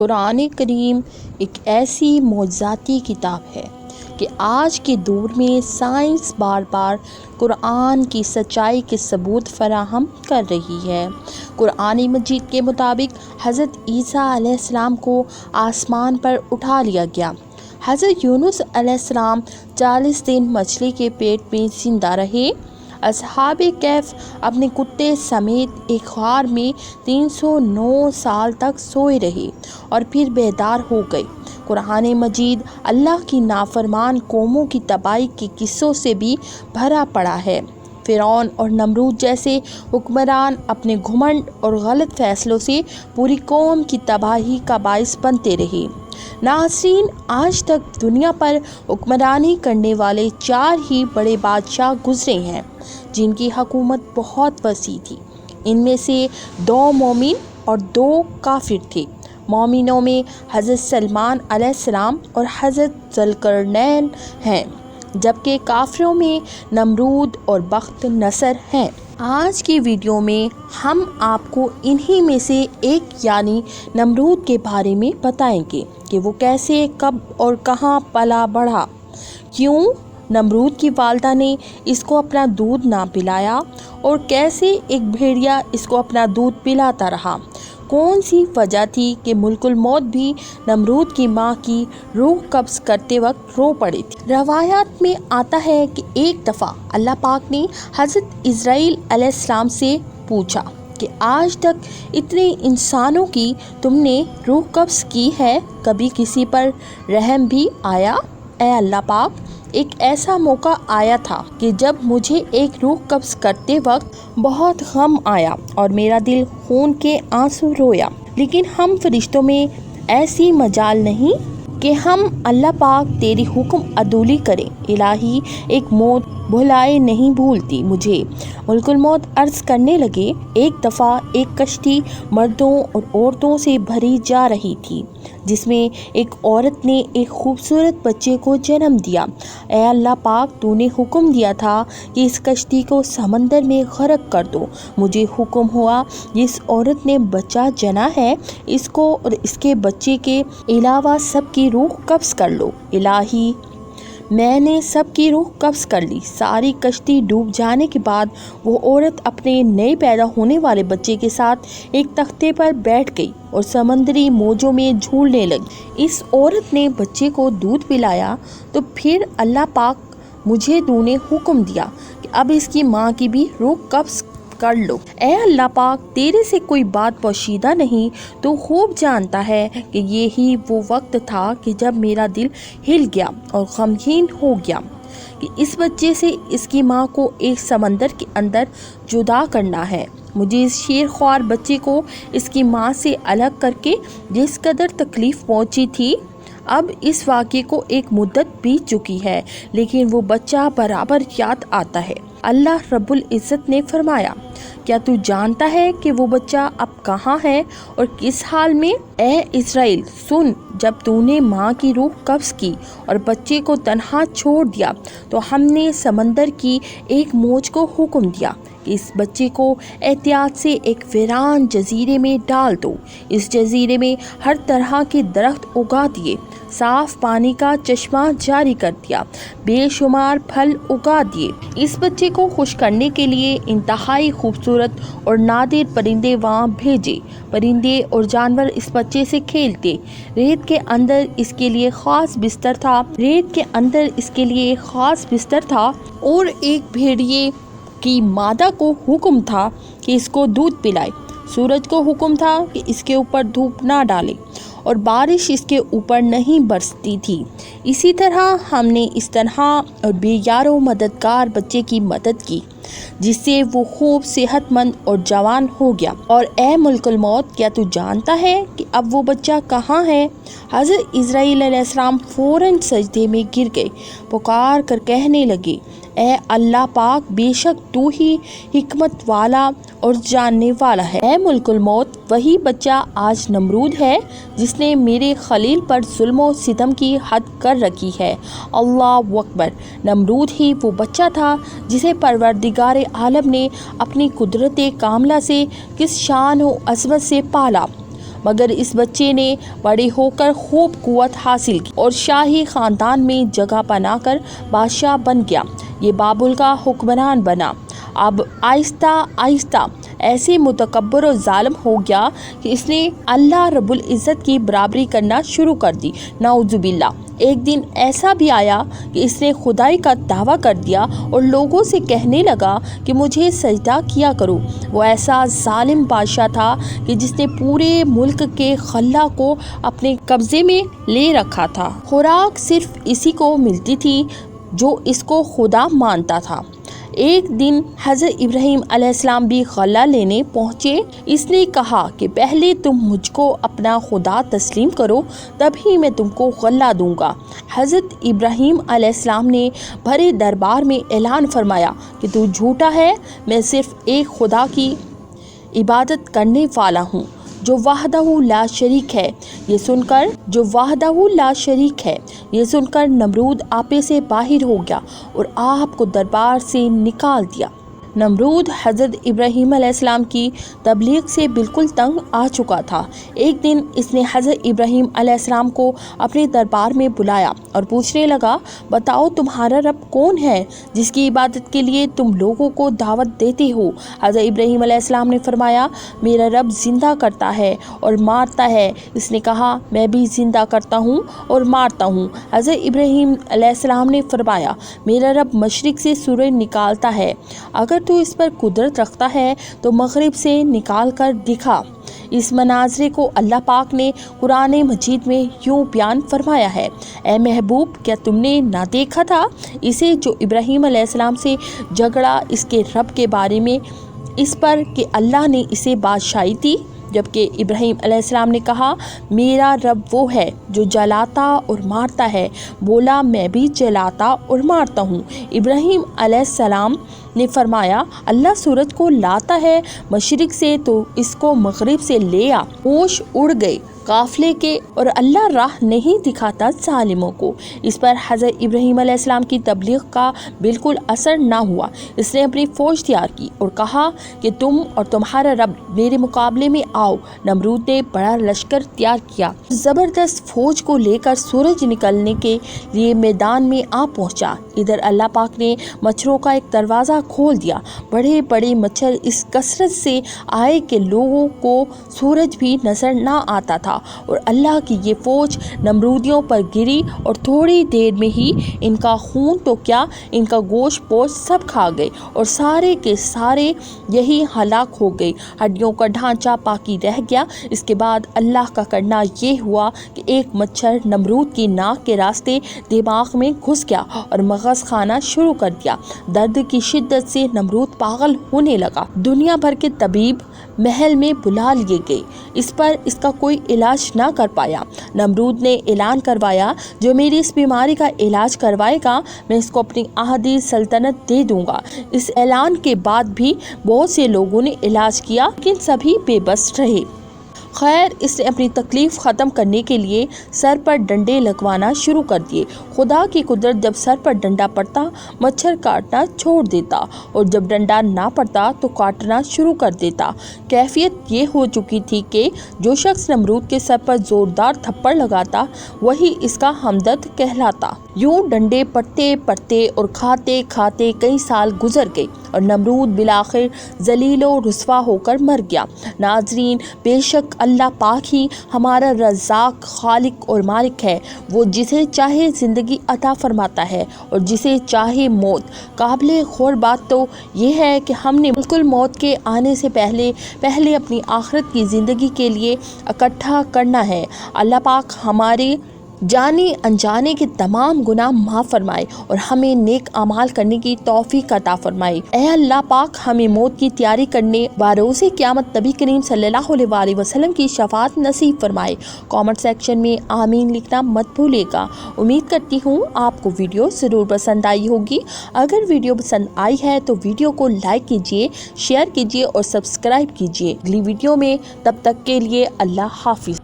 قرآن کریم ایک ایسی معجزاتی کتاب ہے کہ آج کے دور میں سائنس بار بار قرآن کی سچائی کے ثبوت فراہم کر رہی ہے۔ قرآن مجید کے مطابق حضرت عیسیٰ علیہ السلام کو آسمان پر اٹھا لیا گیا۔ حضرت یونس علیہ السلام 40 دن مچھلی کے پیٹ میں زندہ رہے۔ اصحاب کہف اپنے کتے سمیت ایک غار میں 309 سال تک سوئے رہے اور پھر بیدار ہو گئے۔ قرآن مجید اللہ کی نافرمان قوموں کی تباہی کے قصوں سے بھی بھرا پڑا ہے۔ فرعون اور نمرود جیسے حکمران اپنے گھمنڈ اور غلط فیصلوں سے پوری قوم کی تباہی کا باعث بنتے رہے۔ ناظرین، آج تک دنیا پر حکمرانی کرنے والے 4 ہی بڑے بادشاہ گزرے ہیں جن کی حکومت بہت وسیع تھی۔ ان میں سے 2 مومن اور 2 کافر تھے۔ مومنوں میں حضرت سلیمان علیہ السلام اور حضرت ذوالقرنین ہیں، جبکہ کافروں میں نمرود اور بخت نصر ہیں۔ آج کی ویڈیو میں ہم آپ کو انہی میں سے ایک یعنی نمرود کے بارے میں بتائیں گے کہ وہ کیسے، کب اور کہاں پلا بڑھا، کیوں نمرود کی والدہ نے اس کو اپنا دودھ نہ پلایا اور کیسے ایک بھیڑیا اس کو اپنا دودھ پلاتا رہا، کون سی وجہ تھی کہ ملک الموت بھی نمرود کی ماں کی روح قبض کرتے وقت رو پڑی تھی۔ روایات میں آتا ہے کہ ایک دفعہ اللہ پاک نے حضرت اسرائیل علیہ السلام سے پوچھا کہ آج تک اتنے انسانوں کی تم نے روح قبض کی ہے، کبھی کسی پر رحم بھی آیا؟ اے اللہ پاک، ایک ایسا موقع آیا تھا کہ جب مجھے ایک روح قبض کرتے وقت بہت غم آیا اور میرا دل خون کے آنسو رویا، لیکن ہم فرشتوں میں ایسی مجال نہیں کہ ہم اللہ پاک تیری حکم عدولی کریں۔ الہی، ایک موت بھلائے نہیں بھولتی مجھے۔ ملک الموت عرض کرنے لگے، ایک دفعہ ایک کشتی مردوں اور عورتوں سے بھری جا رہی تھی جس میں ایک عورت نے ایک خوبصورت بچے کو جنم دیا۔ اے اللہ پاک، تو نے حکم دیا تھا کہ اس کشتی کو سمندر میں غرق کر دو۔ مجھے حکم ہوا، جس عورت نے بچہ جنا ہے اس کو اور اس کے بچے کے علاوہ سب کی روح قبض کر لو۔ الہی، میں نے سب کی روح قبض کر لی۔ ساری کشتی ڈوب جانے کے بعد وہ عورت اپنے نئے پیدا ہونے والے بچے کے ساتھ ایک تختے پر بیٹھ گئی اور سمندری موجوں میں جھولنے لگی۔ اس عورت نے بچے کو دودھ پلایا تو پھر اللہ پاک، مجھے تو نے حکم دیا کہ اب اس کی ماں کی بھی روح قبض کر لو۔ اے اللہ پاک، تیرے سے کوئی بات پوشیدہ نہیں، تو خوب جانتا ہے کہ یہی وہ وقت تھا کہ جب میرا دل ہل گیا اور غمگین ہو گیا کہ اس بچے سے اس کی ماں کو ایک سمندر کے اندر جدا کرنا ہے۔ مجھے اس شیر خوار بچے کو اس کی ماں سے الگ کر کے جس قدر تکلیف پہنچی تھی، اب اس واقعے کو ایک مدت بیت چکی ہے، لیکن وہ بچہ برابر یاد آتا ہے۔ اللہ رب العزت نے فرمایا، کیا تو جانتا ہے کہ وہ بچہ اب کہاں ہے اور کس حال میں؟ اے اسرائیل، سن، جب تو نے ماں کی روح قبض کی اور بچے کو تنہا چھوڑ دیا تو ہم نے سمندر کی ایک موج کو حکم دیا کہ اس بچے کو احتیاط سے ایک ویران جزیرے میں ڈال دو۔ اس جزیرے میں ہر طرح کے درخت اگا دیے، صاف پانی کا چشمہ جاری کر دیا، بے شمار پھل اگا دیے۔ اس بچے کو خوش کرنے کے لیے انتہائی خوبصورت اور نادر پرندے وہاں بھیجے۔ پرندے اور جانور اس بچے سے کھیلتے۔ ریت کے اندر اس کے لیے خاص بستر تھا اور ایک بھیڑیے کی مادہ کو حکم تھا کہ اس کو دودھ پلائے۔ سورج کو حکم تھا کہ اس کے اوپر دھوپ نہ ڈالے اور بارش اس کے اوپر نہیں برستی تھی۔ اسی طرح ہم نے اس تنہا اور بے یار و مددگار بچے کی مدد کی، جس سے وہ خوب صحت مند اور جوان ہو گیا۔ اور اے ملک الموت، کیا تو جانتا ہے کہ اب وہ بچہ کہاں ہے؟ حضرت اسرائیل علیہ السلام فوراً سجدے میں گر گئے، پکار کر کہنے لگے، اے اللہ پاک، بے شک تو ہی حکمت والا اور جاننے والا ہے۔ اے ملک الموت، وہی بچہ آج نمرود ہے جس نے میرے خلیل پر ظلم و ستم کی حد کر رکھی ہے۔ اللہ اکبر! نمرود ہی وہ بچہ تھا جسے پروردگار عالم نے اپنی قدرت کاملہ سے کس شان و عظمت سے پالا۔ मगर इस बच्चे ने बड़े होकर खूब कुव्वत हासिल की और शाही खानदान में जगह बनाकर बादशाह बन गया। ये बाबुल का हुक्मरान बना। अब आहिस्ता आहिस्ता ऐसे मुतकब्बर और जालिम हो गया कि इसने अल्लाह रब्बुल इज़्ज़त की बराबरी करना शुरू कर दी। नाउज़ुबिल्लाह। एक दिन ऐसा भी आया कि इसने खुदाई का दावा कर दिया और लोगों से कहने लगा कि मुझे सजदा किया करो। वो ऐसा जालिम बादशाह था कि जिसने पूरे मुल्क के खल्ला को अपने कब्जे में ले रखा था। खुराक सिर्फ इसी को मिलती थी जो इसको खुदा मानता था। एक दिन हज़रत इब्राहीम अलैहिस्सलाम भी गल्ला लेने पहुँचे। इसने कहा कि पहले तुम मुझको अपना खुदा तस्लीम करो, तभी मैं तुमको गल्ला दूंगा। हज़रत इब्राहीम अलैहिस्सलाम ने भरे दरबार में ऐलान फरमाया कि तू झूठा है, मैं सिर्फ एक खुदा की इबादत करने वाला हूँ जो वाहदहू ला शरीक है। ये सुनकर नमरूद आपे से बाहर हो गया और आपको दरबार से निकाल दिया। नमरूद हज़रत इब्राहीम अलैहिस्सलाम की तबलीग से बिल्कुल तंग आ चुका था। एक दिन इसने हज़रत इब्राहीम अलैहिस्सलाम को अपने दरबार में बुलाया और पूछने लगा, बताओ तुम्हारा रब कौन है जिसकी इबादत के लिए तुम लोगों को दावत देते हो? हज़रत इब्राहीम अलैहिस्सलाम ने फरमाया, मेरा रब ज़िंदा करता है और मारता है। इसने कहा, मैं भी ज़िंदा करता हूँ और मारता हूँ। हज़रत इब्राहीम अलैहिस्सलाम ने फरमाया, मेरा रब मशरिक़ से सूरज निकालता है, अगर तो इस पर कुदरत रखता है तो मगरिब से निकाल कर दिखा। इस मनाज़रे को अल्लाह पाक ने कुरान मजीद में यूँ बयान फरमाया है, ए महबूब, क्या तुमने ना देखा था इसे जो इब्राहीम अलैहिस्सलाम से झगड़ा इसके रब के बारे में, इस पर कि अल्लाह ने इसे बादशाही दी? जबकि इब्राहीम अलैहिस्सलाम ने कहा, मेरा रब वो है जो जलाता और मारता है। बोला, मैं भी जलाता और मारता हूँ। इब्राहीम अलैहिस्सलाम ने फरमाया, अल्लाह सूरज को लाता है मशरिक़ से तो इसको मगरिब से ले आ। होश उड़ गए काफ़िले के और अल्लाह राह नहीं दिखाता जालिमों को। इस पर हज़रत इब्राहीम अलैहिस्सलाम की तबलीग का बिल्कुल असर ना हुआ। इसने अपनी फ़ौज तैयार की और कहा कि तुम और तुम्हारा रब मेरे मुकाबले में आओ। नमरूद ने बड़ा लश्कर तैयार किया, ज़बरदस्त फ़ौज को लेकर सूरज निकलने के लिए मैदान में आ पहुँचा। इधर अल्लाह पाक ने मच्छरों का एक दरवाज़ा खोल दिया। बड़े बड़े मच्छर इस कसरत से आए कि लोगों को सूरज भी नज़र ना आता था और अल्लाह की ये फ़ौज नमरूदियों पर गिरी और थोड़ी देर में ही इनका खून तो क्या, इनका गोश्त पोश सब खा गए और सारे के सारे यही हलाक हो गए। हड्डियों का ढांचा बाकी रह गया। इसके बाद अल्लाह का करना ये हुआ कि एक मच्छर नमरूद की नाक के रास्ते दिमाग में घुस गया और मगज़ खाना शुरू कर दिया। दर्द की शिद्दत से नमरूद पागल होने लगा। दुनिया भर के तबीब महल में बुला लिए गए, इस पर इसका कोई इलाज ना कर पाया। नमरूद ने ऐलान करवाया, जो मेरी इस बीमारी का इलाज करवाएगा मैं इसको अपनी आधी सल्तनत दे दूंगा। इस ऐलान के बाद भी बहुत से लोगों ने इलाज किया लेकिन सभी बेबस रहे। खैर, इसने अपनी तकलीफ़ ख़त्म करने के लिए सर पर डंडे लगवाना शुरू कर दिए। खुदा की कुदरत, जब सर पर डंडा पड़ता मच्छर काटना छोड़ देता और जब डंडा ना पड़ता तो काटना शुरू कर देता। कैफियत ये हो चुकी थी कि जो शख्स नमरूद के सर पर ज़ोरदार थप्पड़ लगाता वही इसका हमदर्द कहलाता। यूँ डंडे पड़ते पड़ते और खाते खाते कई साल गुजर गए और नमरूद बिलाखिर ज़लीलो रुस्वा होकर मर गया। नाज़रीन, बेशक अल्लाह पाक ही हमारा रज़ाक, खालिक और मालिक है। वो जिसे चाहे ज़िंदगी अता फरमाता है और जिसे चाहे मौत। काबिल गौर बात तो ये है कि हमने बिल्कुल मौत के आने से पहले अपनी आखिरत की ज़िंदगी के लिए इकट्ठा करना है। अल्लाह पाक हमारे जाने अनजाने के तमाम गुनाह माफ़ फरमाए और हमें नेक अमाल करने की तौफीक अता फरमाए। ऐ अल्लाह पाक, हमें मौत की तैयारी करने व रोज़े क़यामत नबी करीम सल्लल्लाहु अलैहि वसल्लम की शफाअत नसीब फरमाए। कमेंट सेक्शन में आमीन लिखना मत भूलिएगा। उम्मीद करती हूँ आपको वीडियो ज़रूर पसंद आई होगी। अगर वीडियो पसंद आई है तो वीडियो को लाइक कीजिए, शेयर कीजिए और सब्सक्राइब कीजिए। अगली वीडियो में तब तक के लिए अल्लाह हाफिज़।